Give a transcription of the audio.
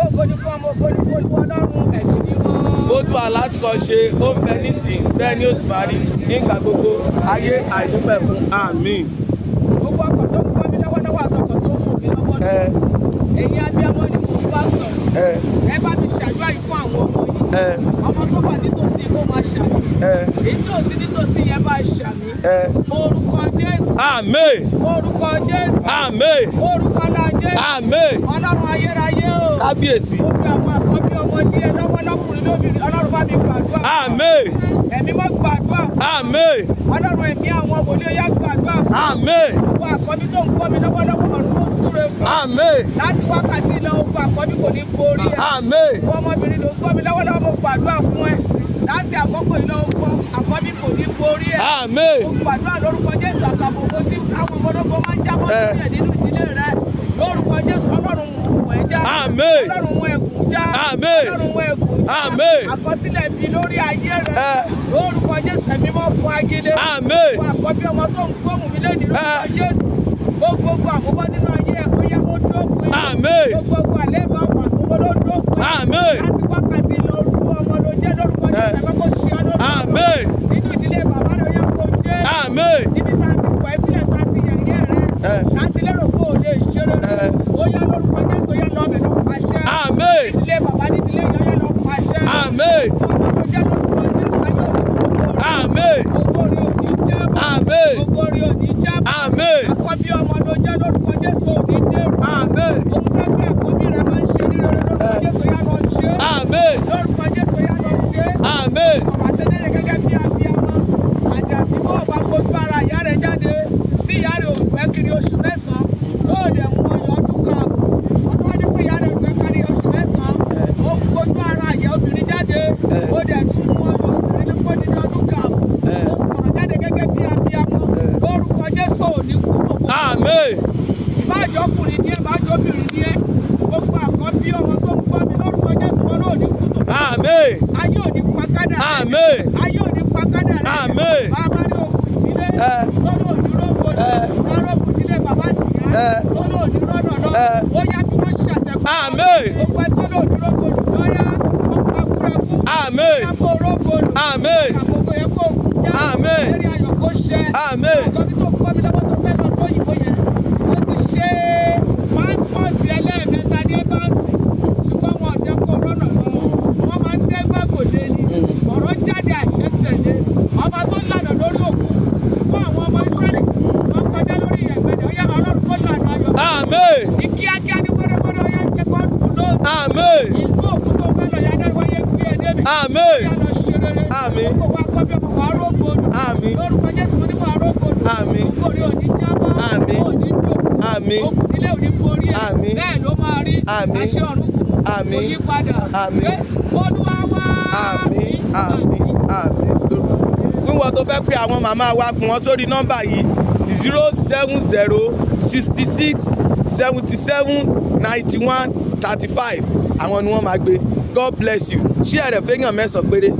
Ògo ni fún ọmọ, ògo ni fún Olúwa Ọlọ́run ẹ̀mí mímọ́. Bó tún alátìkọ́ ṣe ó ń bẹ nísìn bẹ́ẹ̀ ni ó sì máa rí nígbà gbogbo ayé àìnípẹ̀kun àmín. Gbogbo ọkọ̀ tó ń kọ́ mi lọ́wọ́lọ́wọ́ àtọkọ̀ tó ń kù mí lọ́wọ́ èyí abiyamọ ni mò ń bá sọ̀rọ̀. Ẹ bá mi ṣàdúrà yìí fún àwọn ọmọ yìí. Ọmọ tó wà nítòsí kó máa ṣàmì. Èyí tí ò sí nítòsí yẹn bá ṣàmì. Orúkọ Jésù. Àmín. Orúkọ Jésù. Àmín. Orúkọ náà Jésù. Àmín. Ọlọ́run ayérayé o. Kábíyèsí. Ó fi àwọn àkọ́bí ọmọ ní ẹ lọ́wọ́ lọ́kùnrin lóbìnrin. Ọlọ́run bá mi gbàdúrà. Àmín. Ẹ̀mí mọ́ gbàdúrà. Àmín. Ọlọ́run ẹ̀mí àwọn wòlíì ó yá gbàdúrà. Àmín. Gbogbo àkọ́bí tó ń kọ́ mi lọ́wọ́lọ́wọ́ ọ̀run ló súre fún. Àmín. Láti wákàtí lọ ogun àkọ́bí kò ní borí ẹ. Àmín. Fún ọmọbìnrin ló ń kọ́ mi lọ́wọ́lọ́wọ́ mo gbàdúrà fún ẹ. Láti àkókò ìlọ ogun àkọ́bí kò ní borí ẹ. Àmín. Mo gbàdúrà lórúkọ Jésù àkàbòkò tí àwọn ọmọdógó máa ń jábọ́ sílẹ̀ nínú ìdílé rẹ. Lórúkọ Jésù Ọlọ́run mú ẹ já. Àmín. Ọlọ́run mú ẹkùn já. Àmín. Ọlọ́run mú ẹkùn já. Àmín. Àkọsílẹ̀ bí lórí ayé rẹ. Lórúkọ Jésù ẹ̀mí mọ́ fún agídé. Àmín. Fún àkọ́bí ọmọ tó ń gbóhùn mi lónìí lórúkọ Jésù. Gbogbo àmúbọ́ nínú ayé ẹ̀kọ́ yá ó dópin. Àmín. Gbogbo àlébà ọ̀pá tó wọ́n ló dópin. Àmín. Láti wákàtí lọ orúkọ ọmọ ló jẹ́ lórúkọ Jésù ẹ̀fẹ́ kó ṣe ọ́ lórúkọ. Àmín. Nínú ìdílé bàbá rẹ̀ yẹ kó jẹ́. Àmín. Níbi tá a ti kọ̀ ẹ́ sílẹ̀ tá a ti yẹ̀yẹ́ rẹ̀. Láti lérò kó o lè ṣe rere. Ó yá lórúkọ Jésù yá lọ́ọ̀bẹ̀ lọ́ pàṣẹ. Àmín. Ìdílé bàbá nídìílé ìyá yá lọ pàṣẹ. Àmín. Ọmọ tó jẹ́ lórúkọ Jésù ayé òní. Àmín. Gbogbo orí òní jábọ̀. Àmín. Gbogbo orí òní jábọ̀. Àmín. Àkọ́bí ọmọ ló jẹ́ lórúkọ Jésù òní dèrò. Àmín. Ohun tó gbé àkọ́bí rẹ̀ máa ń ṣe ní rere lórúkọ Jésù yá lọ ṣe. Àmín. Lórúkọ Jésù yá lọ ṣe. Àmín. Sọ̀rọ̀ àṣẹdélé gẹ́gẹ́ bí abiyamọ. Àdàbí bó o bá gbójú ara ìyá rẹ̀ jáde tí ìyá rẹ̀ ò gbẹ́ kiri oṣù mẹ́sàn-án tó dẹ̀ mú ọyọ̀ ọdún kan. Ọdún wá ní pé ìyá rẹ̀ ò gbẹ́ kiri oṣù mẹ́sàn-án. Ó gbójú ara ìyá obìnrin jáde. Ó dẹ̀ tún mú ọyọ̀ obìnrin ní fún dídí ọdún kan. Ó sọ̀rọ̀ jáde gẹ́gẹ́ bí abiyamọ. Lórúkọ Jésù ò ní kú gbogbo. Àmín. Ìbájọ́ ọkùnrin ní ẹ̀, ìbájọ́ obìnrin ní ẹ̀. Gbogbo àkọ́bí ọmọ tó ń gbọ́ mi lórúkọ Jésù wọn náà ò ní kú tó. Àmín. Ayé ò ní pa kádà rẹ̀. Àmín. Ayé ò ní pa kádà rẹ̀. Àmín. Bàbá ní òkú ìdílé. Lọ́dọ̀ òdúró gbòdò. Lọ́dọ̀ òkú ìdílé bàbá tìyá. Lọ́dọ̀ òdúró lọ́dọ̀. Ó yá bí wọ́n ṣàtẹ̀kọ́. Àmín. Gbogbo ẹni lọ́dọ̀ òdúró gbòdò. Lọ́yà ọkọ̀ akúrakú. Àmín. Kápò orógbòdò. Àmín. Àkókò yẹ kó òkú já. Àmín. Lérí ayọ̀ kó ṣẹ. Àmín. Àkọ́bí tó kọ́ mi lọ́wọ́ tó fẹ́ lọ lóyìnbó yẹn. Ó ti ṣe pásítọ̀tì ẹlẹ́ẹ̀mẹ́ta ní báǹsì. Ṣùgbọ́n wọn ò jẹ́ kó rọ́nà lọ. Wọ́n máa ń dẹ́gbẹ́ kò lé ní. Ọ̀rọ̀ jáde àṣẹ tẹ̀lé. Ọba tó lànà lórí òkú. Fún àwọn ọmọ Ísírẹ́lì tó kọjá lórí ẹ̀gbẹ́dẹ̀. Ó yá Ọlọ́run kó lànà ayọ̀. Àmín. Ní kíákíá ní wẹ́rẹ́wẹ́rẹ́ ó yá jẹ́ kó dùn lóòótọ́. Àmín. Ìlú òkú tó fẹ́ lọ yá dẹ́rù wáyé gbé ẹ débi. Àmín. Yá lọ ṣe rere. Àmín. Gbogbo akọ́bí ọmọ wa rógbòdù. Àmín. Lórúkọ Jésù mo ní wà rógbòdù. Àmín. Gbogbo orí òní jábọ́. Àmín. Òní dòkú. Àmín. Òkú nílé òní borí ẹ̀. Àmín. Bẹ́ẹ̀ ló máa rí. Àmín. Àṣẹ ọ̀run kù. Àmín. Kò yí padà. Àmín. Jésù Olúwa wá. Àmín. Àmín. Àmín. Fún wọn tó fẹ́ pé àwọn màmá wa kún wọn sórí nọ́mbà yìí 070 66 77 91 35 àwọn ni wọ́n máa gbé. God bless you. Ṣé ẹ̀rẹ̀ fẹ́yàn mẹ́sàn-án péré.